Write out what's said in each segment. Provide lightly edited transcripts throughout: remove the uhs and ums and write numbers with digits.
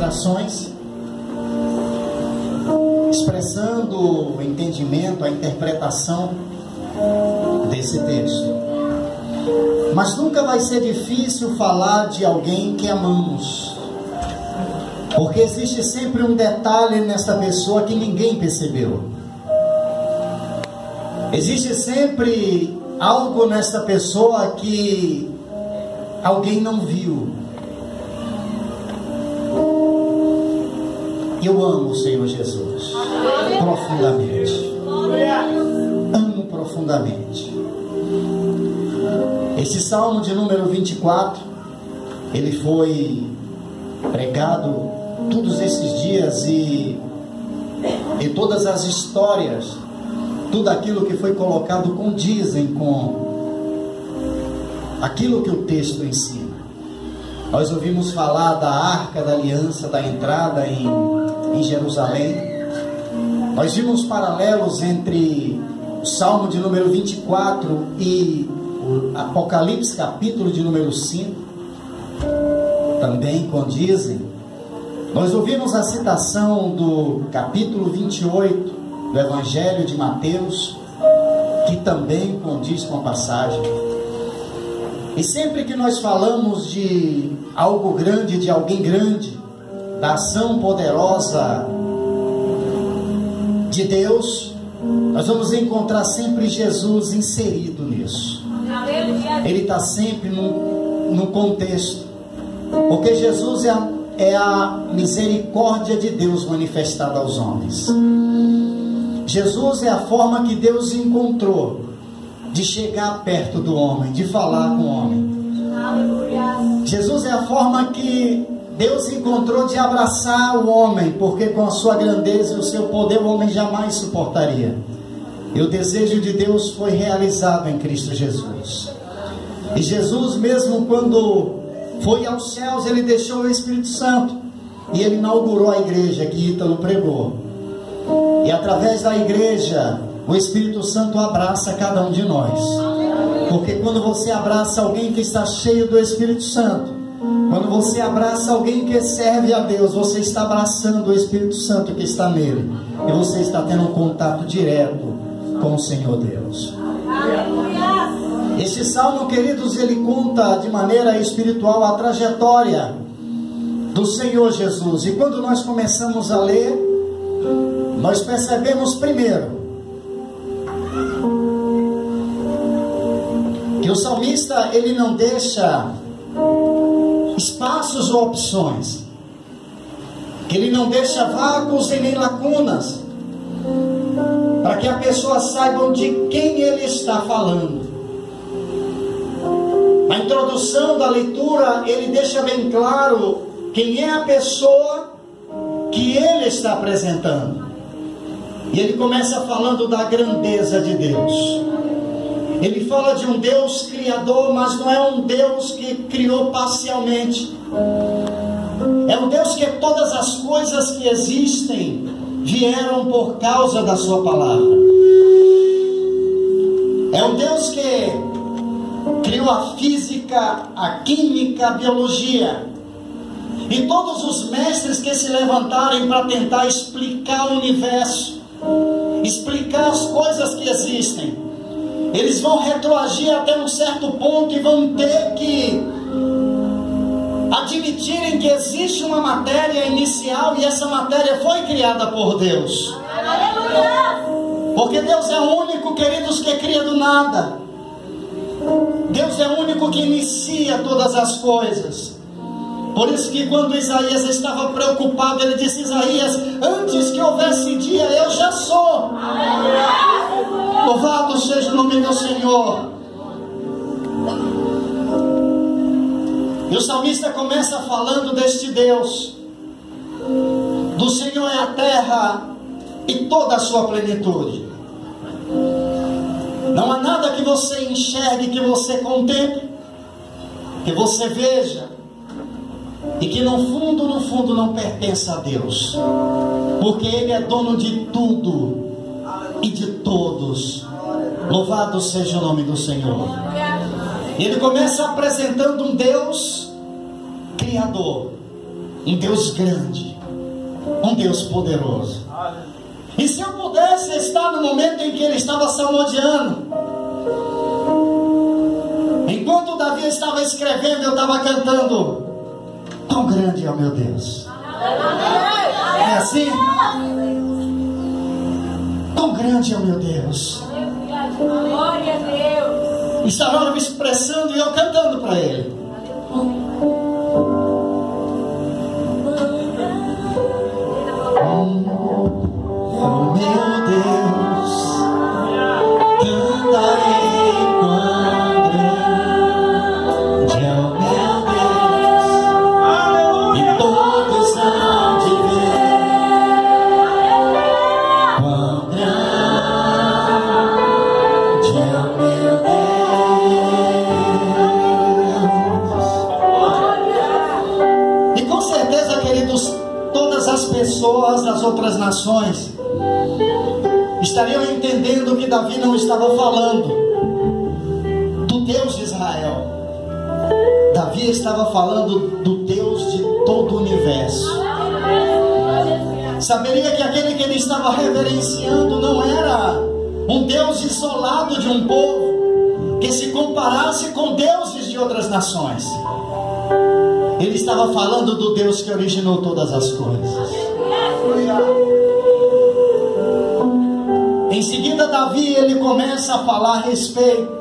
ministrações, expressando o entendimento, a interpretação desse texto. Mas nunca vai ser difícil falar de alguém que amamos, porque existe sempre um detalhe nessa pessoa que ninguém percebeu. Existe sempre algo nessa pessoa que alguém não viu. Eu amo o Senhor Jesus profundamente. Amo profundamente. Esse salmo de número 24, ele foi pregado todos esses dias e todas as histórias, tudo aquilo que foi colocado condizem com aquilo que o texto ensina. Nós ouvimos falar da Arca da Aliança, da entrada em Jerusalém. Nós vimos paralelos entre o Salmo de número 24 e o Apocalipse, capítulo de número 5. Também condizem. Nós ouvimos a citação do capítulo 28 do Evangelho de Mateus, que também condiz com a passagem. E sempre que nós falamos de algo grande, de alguém grande, da ação poderosa de Deus, nós vamos encontrar sempre Jesus inserido nisso. Ele está sempre no contexto, porque Jesus é a misericórdia de Deus manifestada aos homens. Jesus é a forma que Deus encontrou de chegar perto do homem, de falar com o homem. Jesus é a forma que Deus encontrou de abraçar o homem, porque com a sua grandeza e o seu poder o homem jamais suportaria. E o desejo de Deus foi realizado em Cristo Jesus. E Jesus, mesmo quando foi aos céus, ele deixou o Espírito Santo e ele inaugurou a igreja que Ítalo pregou. E através da igreja, o Espírito Santo abraça cada um de nós. Porque quando você abraça alguém que está cheio do Espírito Santo, quando você abraça alguém que serve a Deus, você está abraçando o Espírito Santo que está nele. E você está tendo um contato direto com o Senhor Deus. Este salmo, queridos, ele conta de maneira espiritual a trajetória do Senhor Jesus. E quando nós começamos a ler, nós percebemos primeiro que o salmista, ele não deixa espaços ou opções, que ele não deixa vácuos e nem lacunas, para que a pessoa saiba de quem ele está falando. Na introdução da leitura, ele deixa bem claro quem é a pessoa que ele está apresentando. E ele começa falando da grandeza de Deus. Ele fala de um Deus criador, mas não é um Deus que criou parcialmente. É um Deus que todas as coisas que existem vieram por causa da sua palavra. É um Deus que criou a física, a química, a biologia. E todos os mestres que se levantarem para tentar explicar o universo, explicar as coisas que existem, eles vão retroagir até um certo ponto e vão ter que admitirem que existe uma matéria inicial e essa matéria foi criada por Deus. Porque Deus é o único, queridos, que cria do nada. Deus é o único que inicia todas as coisas. Por isso que quando Isaías estava preocupado, ele disse: Isaías, antes que houvesse dia, eu já sou. Louvado seja o nome do Senhor. E o salmista começa falando deste Deus. Do Senhor é a terra e toda a sua plenitude. Não há nada que você enxergue, que você contemple, que você veja, e que no fundo não pertence a Deus, porque Ele é dono de tudo e de todos. Louvado seja o nome do Senhor. Ele começa apresentando um Deus criador, um Deus grande, um Deus poderoso. E se eu pudesse estar no momento em que ele estava salmodiando, enquanto Davi estava escrevendo, eu estava cantando: quão grande é o meu Deus. É assim? Quão grande é o meu Deus. Glória a Deus. Estava me expressando e eu cantando para ele. Oh meu Deus, cantarei quão grande é o meu Deus, e todos hão de ver quão grande é o meu Deus. E com certeza, queridos, todas as pessoas das outras nações estariam entendendo que Davi não estava falando do Deus de Israel. Davi estava falando do Deus de todo o universo. Saberia que aquele que ele estava reverenciando não era um Deus isolado de um povo que se comparasse com deuses de outras nações. Ele estava falando do Deus que originou todas as coisas. Em seguida, Davi ele começa a falar a respeito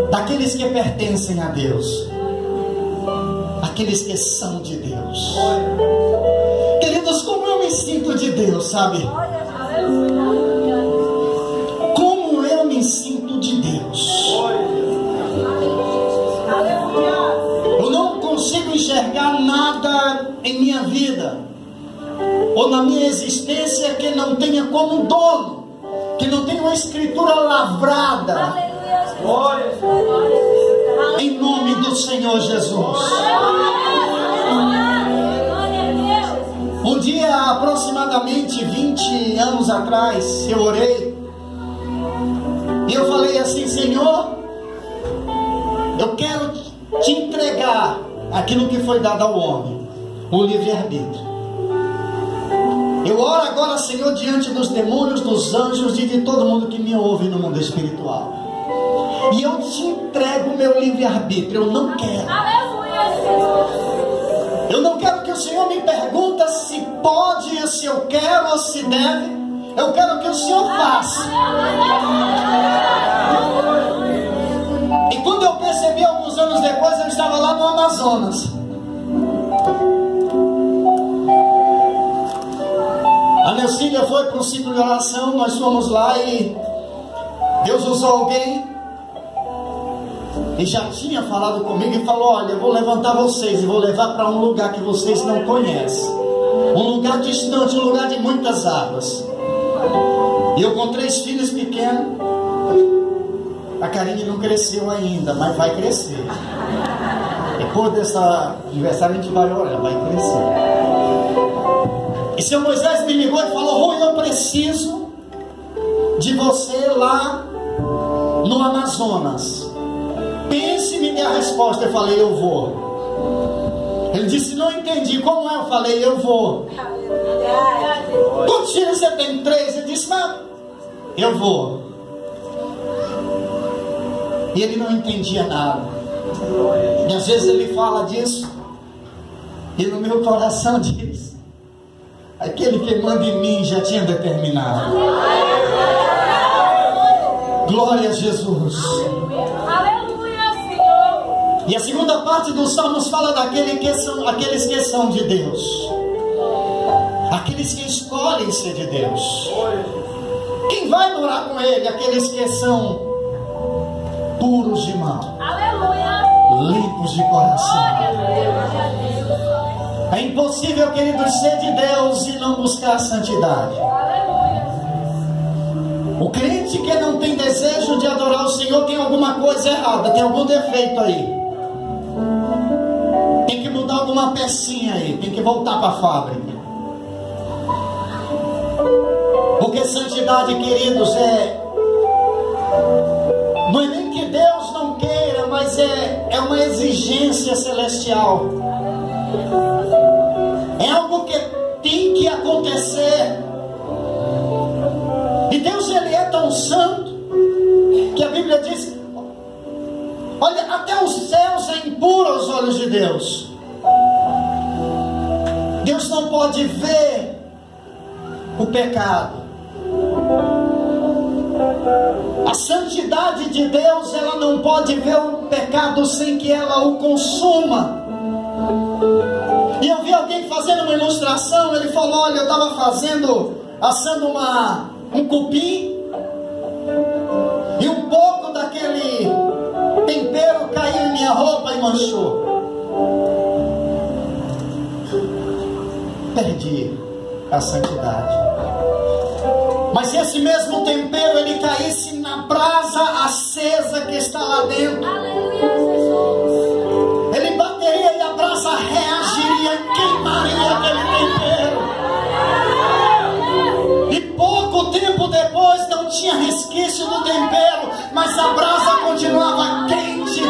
daqueles que pertencem a Deus, aqueles que são de Deus. Queridos, como eu me sinto de Deus, sabe? Como eu me sinto de Deus. Eu não consigo enxergar nada em minha vida ou na minha existência que não tenha como dono, que não tenha uma escritura lavrada em nome do Senhor Jesus. Um dia, aproximadamente 20 anos atrás, eu orei e eu falei assim: Senhor, eu quero te entregar aquilo que foi dado ao homem, o livre-arbítrio. Eu oro agora, Senhor, diante dos demônios, dos anjos e de todo mundo que me ouve no mundo espiritual. E eu te entrego o meu livre-arbítrio. Eu não quero. Eu não quero que o Senhor me pergunte se pode, se eu quero ou se deve. Eu quero que o Senhor faça. E quando eu percebi, alguns anos depois, eu estava lá no Amazonas. A Neucília foi para um ciclo de oração, nós fomos lá e Deus usou alguém e já tinha falado comigo e falou: olha, eu vou levantar vocês e vou levar para um lugar que vocês não conhecem, um lugar distante, um lugar de muitas águas. E eu com 3 filhos pequenos, a Karine não cresceu ainda, mas vai crescer. Depois dessa aniversário a gente vai olhar, vai crescer. E seu Moisés me ligou e falou: Rui, eu preciso de você lá no Amazonas. Pense e me dê a resposta. Eu falei: eu vou. Ele disse: não entendi, como é? Eu falei: eu vou. Quantos filhos você tem? 3. Ele disse: mas eu vou. E ele não entendia nada. E às vezes ele fala disso e no meu coração diz: aquele que manda em mim já tinha determinado. Glória a Jesus. Aleluia, Senhor. E a segunda parte dos Salmos fala daqueles que são de Deus, aqueles que escolhem ser de Deus. Quem vai morar com Ele? Aqueles que são puros de mão, Aleluia. limpos de coração. É impossível, queridos, ser de Deus e não buscar a santidade. O crente que não tem desejo de adorar o Senhor tem alguma coisa errada, tem algum defeito aí. Tem que mudar alguma pecinha aí, tem que voltar para a fábrica. Porque santidade, queridos, não é nem que Deus não queira, mas é uma exigência celestial. É algo que tem que acontecer. E Deus, Ele é tão santo que a Bíblia diz: olha, até os céus é impuro aos olhos de Deus. Deus não pode ver o pecado. A santidade de Deus, ela não pode ver o pecado sem que ela o consuma. E eu vi alguém fazendo uma ilustração. Ele falou: olha, eu estava assando um cupim, e um pouco daquele tempero caiu em minha roupa e manchou. Perdi a santidade. Mas se esse mesmo tempero ele caísse na brasa acesa que está lá dentro, ele bateria e a brasa reagiria, queimaria aquele tempero. E pouco tempo depois não tinha resquício do tempero, mas a brasa continuava quente,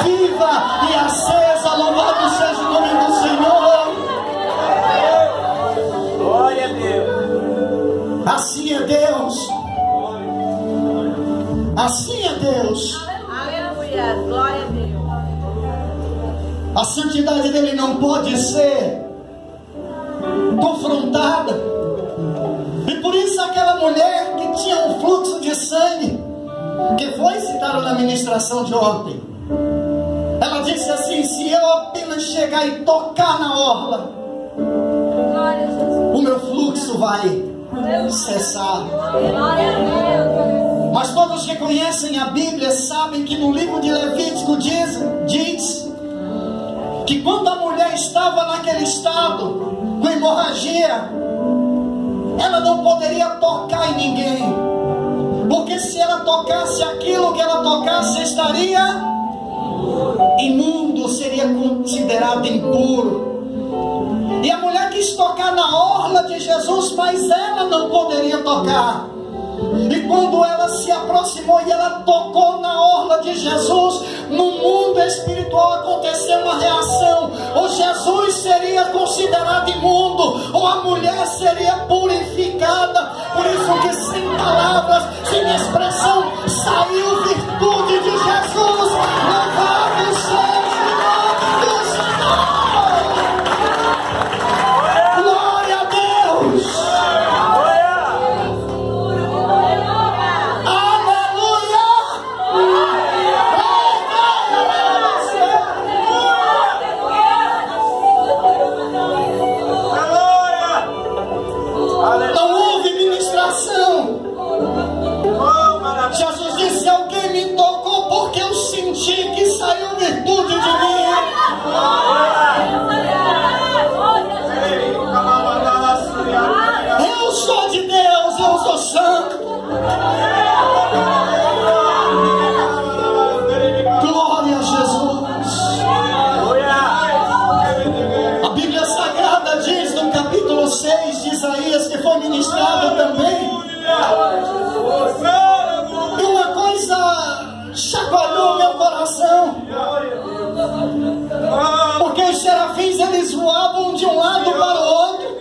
viva e acesa. Louvado seja o nome do Senhor. Glória a Deus. Assim é Deus. Assim é Deus. Aleluia. Glória a Deus. A santidade dele não pode ser confrontada. E por isso aquela mulher que tinha um fluxo de sangue, que foi citada na ministração de ontem, ela disse assim: se eu apenas chegar e tocar na orla, o meu fluxo vai cessar. Mas todos que conhecem a Bíblia sabem que no livro de Levítico diz que quando a mulher estava naquele estado, com hemorragia, ela não poderia tocar em ninguém, porque se ela tocasse aquilo que ela tocasse estaria imundo, seria considerado impuro. E a mulher quis tocar na orla de Jesus, mas ela não poderia tocar. E quando ela se aproximou e ela tocou na orla de Jesus, no mundo espiritual aconteceu uma reação. Ou Jesus seria considerado imundo, ou a mulher seria purificada. Por isso que sem palavras, sem expressão, saiu virtude de Jesus. Louvado seja o nome do Senhor. Glória a Deus. Jesus disse: alguém me tocou porque eu senti que saiu virtude de mim. Eu sou de Deus, eu sou santo. Glória a Jesus. A Bíblia Sagrada diz no capítulo 6 de Isaías, que foi ministrado também, e uma coisa chacoalhou meu coração, porque os serafins eles voavam de um lado para o outro,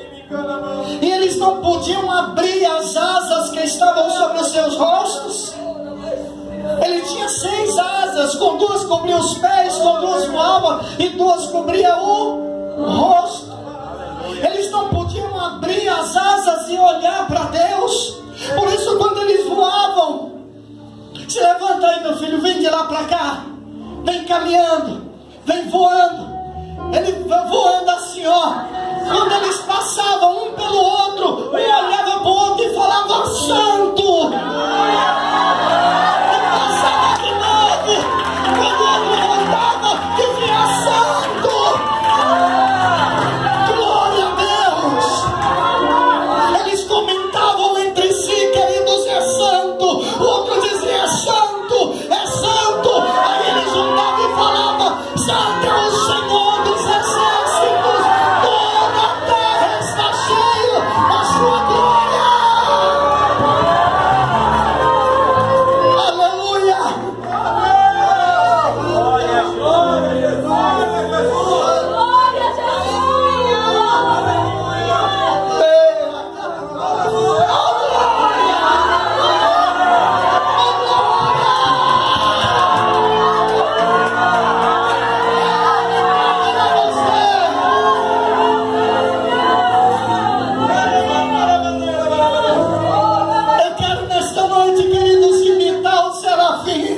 e eles não podiam abrir as asas que estavam sobre os seus rostos. Ele tinha 6 asas, com 2 cobria os pés, com 2 voava e 2 cobria o rosto. Eles não podiam abrir as asas e olhar para Deus. Por isso, quando eles voavam, se levanta aí, meu filho, vem de lá para cá, vem caminhando, vem voando. Ele voando assim, ó. Quando eles passavam um pelo outro, um olhava para o outro e falava: santo. E passava de novo. Quando o outro voltava, dizia: santo. Glória a Deus. Eles comentavam entre si, queridos: é santo. O outro dizia: é santo, é santo. Aí eles juntavam e falavam: santo é o Senhor dos exércitos, toda a terra está cheia da sua glória.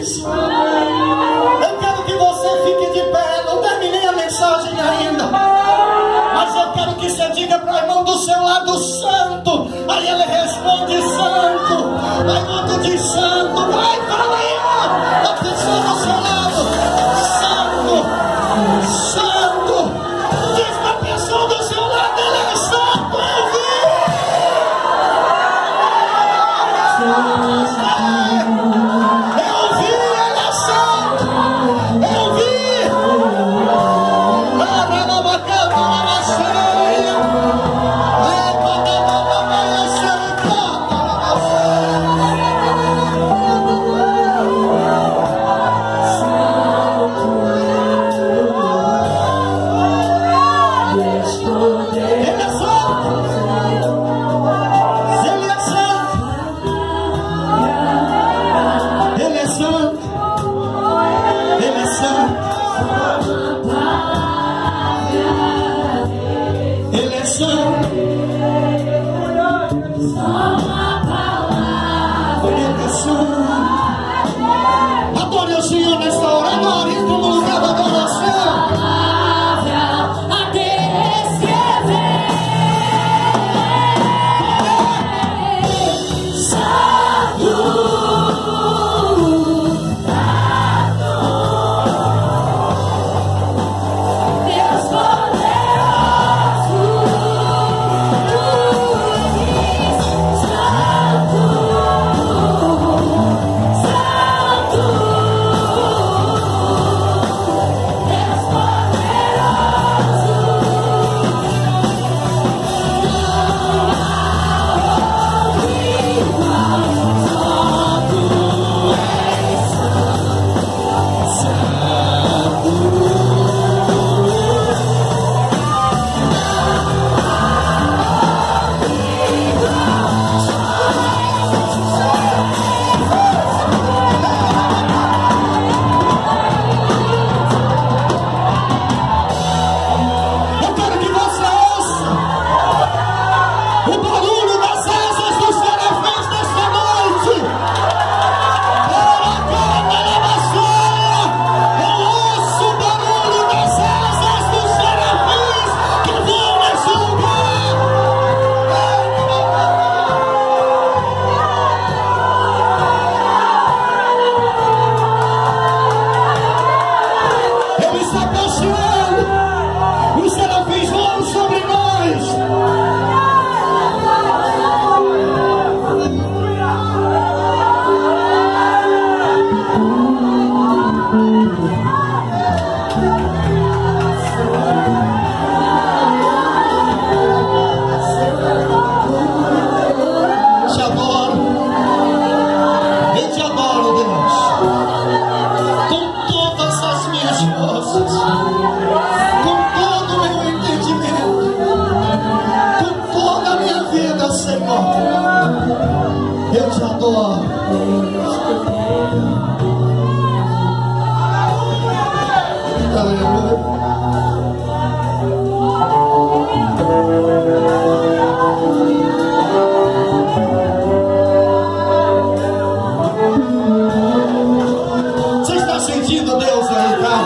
feliz. Eu quero que você fique de pé. Não terminei a mensagem ainda, mas eu quero que você diga para o irmão do seu lado: santo. Aí ele responde: santo. Aí o outro diz: santo. Vai, fala aí, ó, a pessoa do seu lado: santo, santo. Diz para a pessoa do seu lado: ele é santo. Eu vi, ele é santo. Eu vi. Adore o Senhor nesta hora, adore, entra no lugar da adoração. Eu te adoro. Você está sentindo Deus aí, tá?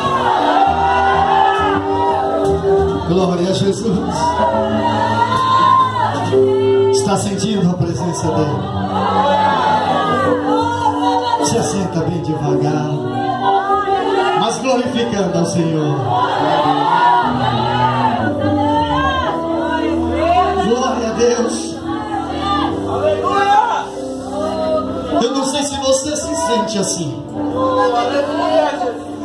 Glória a Jesus. Está sentindo a presença dele? Se assenta bem devagar, mas glorificando ao Senhor. Glória a Deus. Eu não sei se você se sente assim,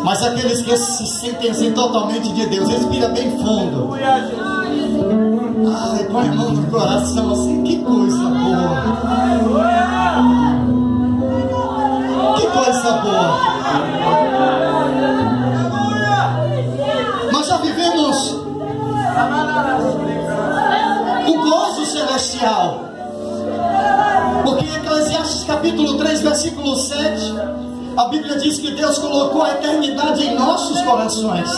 mas aqueles que se sentem assim totalmente de Deus, respira bem fundo. Ai, com a mão no coração assim, que coisa boa. Que coisa boa. Nós já vivemos o gozo celestial, porque em Eclesiastes capítulo 3, versículo 7, a Bíblia diz que Deus colocou a eternidade em nossos corações.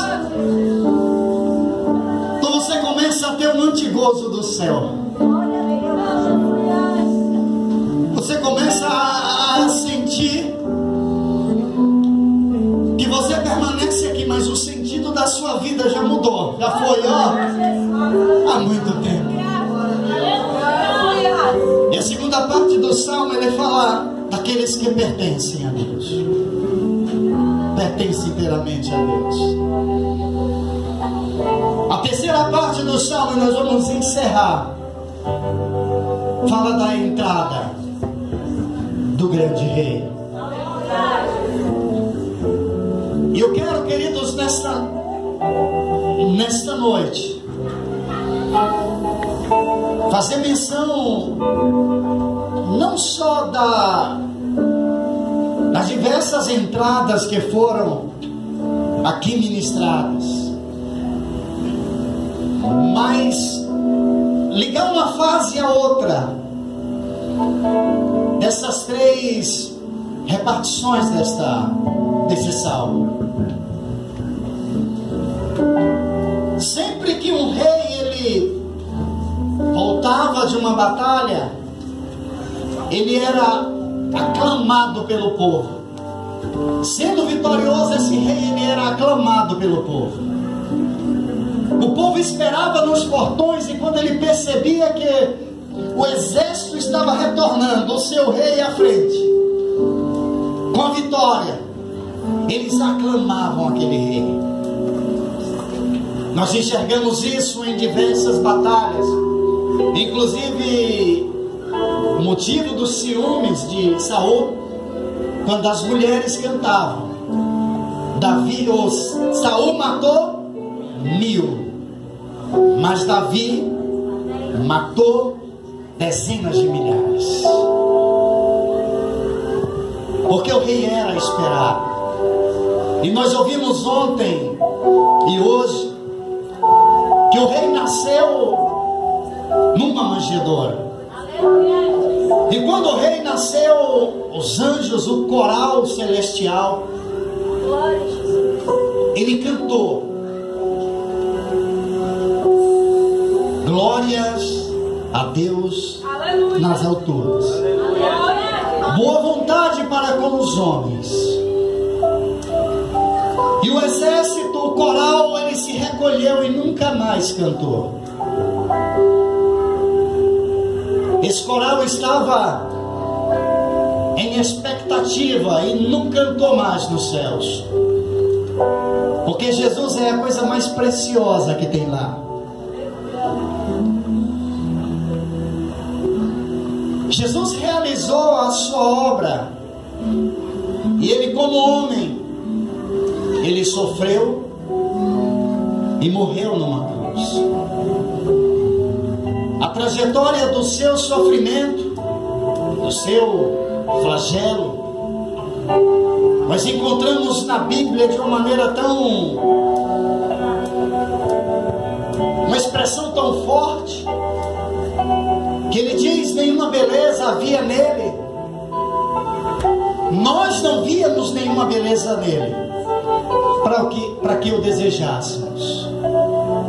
Então você começa a ter um antigozo do céu. Você começa a sentir vida já mudou, já foi, ó, há muito tempo. E a segunda parte do salmo, ele fala daqueles que pertencem a Deus. Pertence inteiramente a Deus. A terceira parte do salmo, nós vamos encerrar, fala da entrada do grande rei. E eu quero, queridos, nesta noite fazer menção não só das diversas entradas que foram aqui ministradas, mas ligar uma fase à outra dessas três repartições desse salmo. Sempre que um rei ele voltava de uma batalha, ele era aclamado pelo povo. Sendo vitorioso, esse rei ele era aclamado pelo povo. O povo esperava nos portões, e quando ele percebia que o exército estava retornando, o seu rei à frente, com a vitória, eles aclamavam aquele rei. Nós enxergamos isso em diversas batalhas, inclusive o motivo dos ciúmes de Saul, quando as mulheres cantavam. Saul matou 1000, mas Davi matou dezenas de milhares, porque o rei era esperado. E nós ouvimos ontem e hoje que o rei nasceu numa manjedoura. E quando o rei nasceu, os anjos, o coral celestial, ele cantou glórias a Deus nas alturas, boa vontade para com os homens. E o exército, o coral, ele se recolheu e nunca mais cantou. Esse coral estava em expectativa e não cantou mais nos céus, porque Jesus é a coisa mais preciosa que tem lá. Jesus realizou a sua obra, e ele, como homem, ele sofreu e morreu numa cruz. A trajetória do seu sofrimento, do seu flagelo, nós encontramos na Bíblia de uma maneira uma expressão tão forte, que ele diz: nenhuma beleza havia nele. Nós não víamos nenhuma beleza nele para que o desejássemos.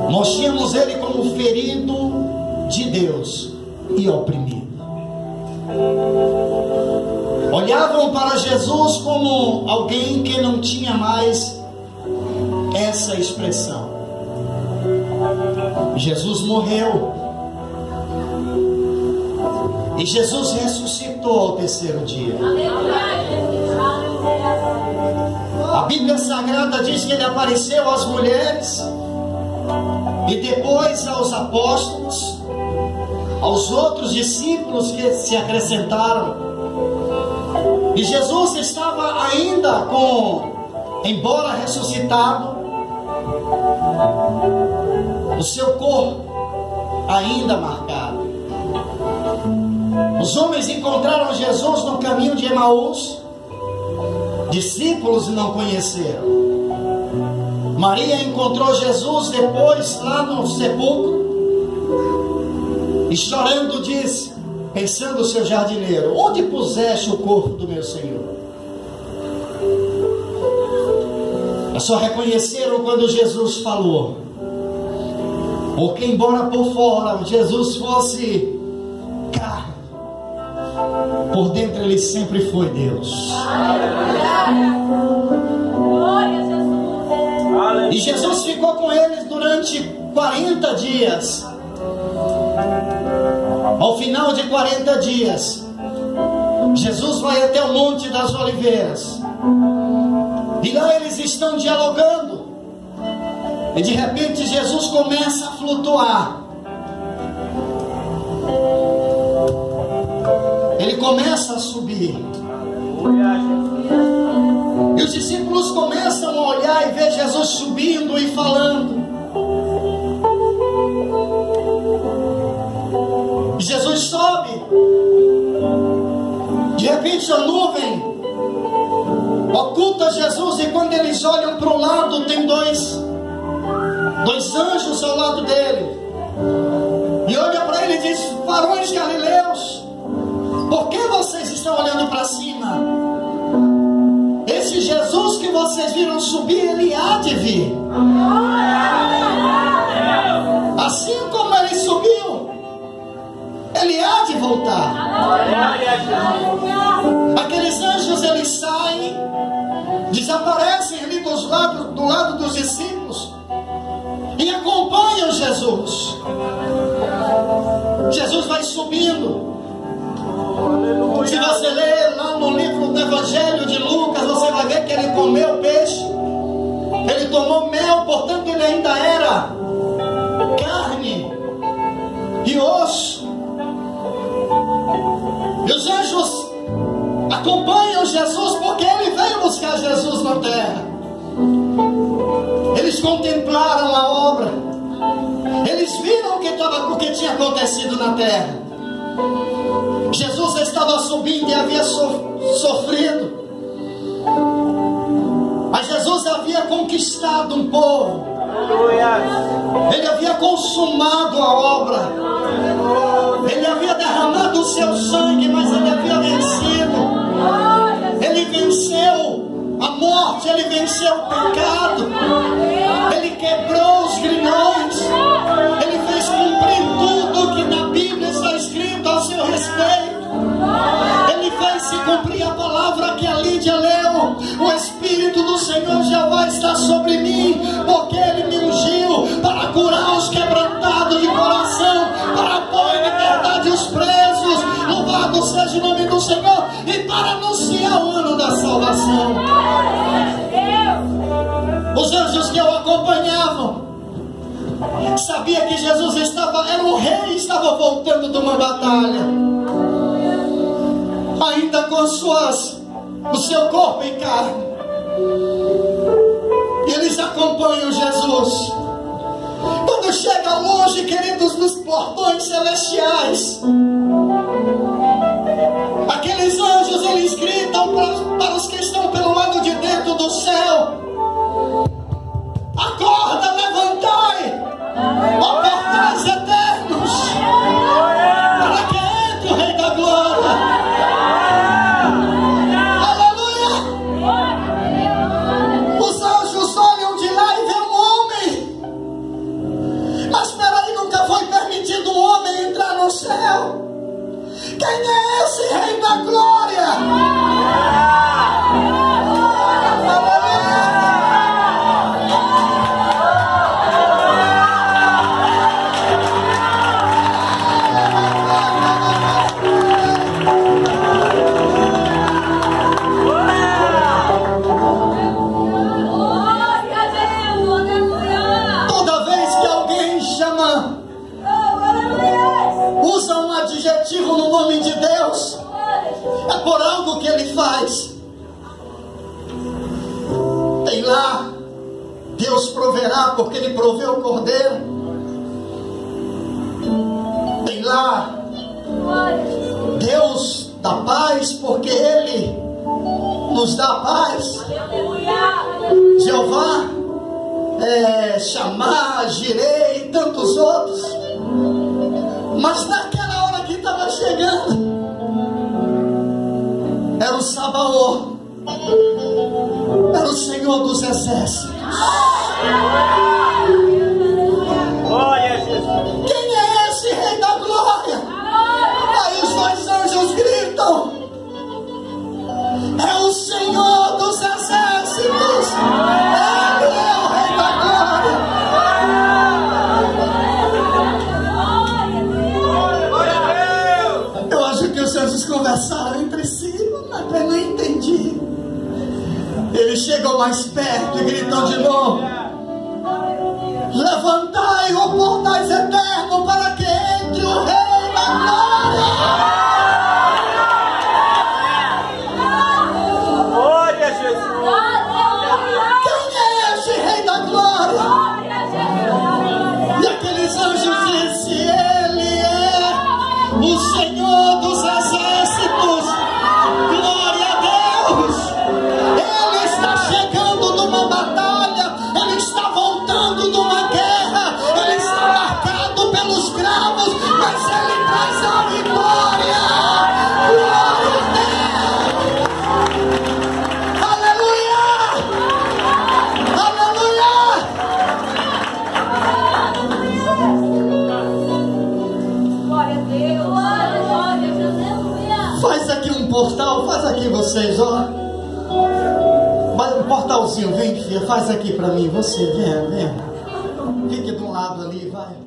Nós tínhamos ele como ferido de Deus e oprimido. Olhavam para Jesus como alguém que não tinha mais essa expressão. Jesus morreu, e Jesus ressuscitou ao terceiro dia. A Bíblia Sagrada diz que ele apareceu às mulheres e depois aos apóstolos, aos outros discípulos que se acrescentaram. E Jesus estava ainda embora ressuscitado, o seu corpo ainda marcado. Os homens encontraram Jesus no caminho de Emaús. Discípulos não conheceram. Maria encontrou Jesus depois lá no sepulcro, e chorando disse, pensando o seu jardineiro: onde puseste o corpo do meu Senhor? Só reconheceram quando Jesus falou, porque embora por fora Jesus fosse carne, por dentro ele sempre foi Deus. Glória a Jesus. E Jesus ficou com eles durante 40 dias. Ao final de 40 dias, Jesus vai até o Monte das Oliveiras. E lá eles estão dialogando. E de repente Jesus começa a flutuar. Ele começa a subir. E os discípulos começam a olhar e ver Jesus subindo e falando. E Jesus sobe. De repente a nuvem oculta Jesus, e quando eles olham para o lado, tem dois anjos ao lado dele. E olha para ele e diz: varões galileus, por que vocês estão olhando para cima? Esse Jesus que vocês viram subir, ele há de vir. Assim como ele subiu, ele há de voltar. Aqueles anjos, eles saem, desaparecem ali do lado dos discípulos e acompanham Jesus. Jesus vai subindo. Se você ler lá no livro do Evangelho de Lucas, você vai ver que ele comeu peixe, ele tomou mel, portanto ele ainda era carne e osso. E os anjos acompanham Jesus porque ele veio buscar Jesus na terra. Eles contemplaram a obra, eles viram o que tinha acontecido na terra. Jesus estava subindo e havia sofrido, mas Jesus havia conquistado um povo. Ele havia consumado a obra. Ele havia derramado o seu sangue, mas ele havia vencido. Ele venceu a morte, ele venceu o pecado. Ele quebrou os grilhões. Ele fez cumprir tudo que na Bíblia está escrito a seu respeito. Ele fez se cumprir a palavra que a Lídia leu: o Espírito do Senhor Jeová está sobre mim, porque ele me ungiu para curar os quebrantados de coração, para pôr em liberdade os presos. Louvado seja o nome do Senhor, e para anunciar o ano da salvação. Os anjos que o acompanhavam sabia que Jesus era um rei, estava voltando de uma batalha, ainda com o seu corpo e carne. E eles acompanham Jesus. Quando chega longe, queridos, nos portões celestiais, aqueles anjos, eles gritam para os que estão pelo lado de dentro do céu: acorda, levantai, ó portais eternos, para que entre o Rei da Glória. Céu. Quem é esse Rei da Glória? Toda vez que alguém chama, usa um adjetivo no nome de Deus, é por algo que ele faz. Tem lá: Deus proverá, porque ele proveu o cordeiro. Tem lá: Deus dá paz, porque ele nos dá paz. Jeová, Chamar, Jirei e tantos outros. Mas naquela hora que estava chegando, era o Sabaoth, era o Senhor dos Exércitos. Quem é esse Rei da Glória? Aí os dois anjos gritam: é o Senhor dos Exércitos. Ele é o Rei da Glória. mais perto e gritam de novo: levantai, ó portais eternos, para que entre o Rei da Glória. Glória a Jesus. Quem é esse Rei da Glória? E aqueles anjos dizem: Ele é o Senhor dos Exércitos. Glória a Deus. Ele está chegando numa batalha. Ele está voltando numa guerra. Ele está marcado pelos cravos, mas ele traz a vitória. Glória a Deus. Aleluia. Aleluia. Glória a Deus. Glória a Deus. Faz aqui um portal, faz aqui vocês, ó. Vai um portalzinho, vem, filha, faz aqui pra mim, você, vem. Fique de um lado ali, vai.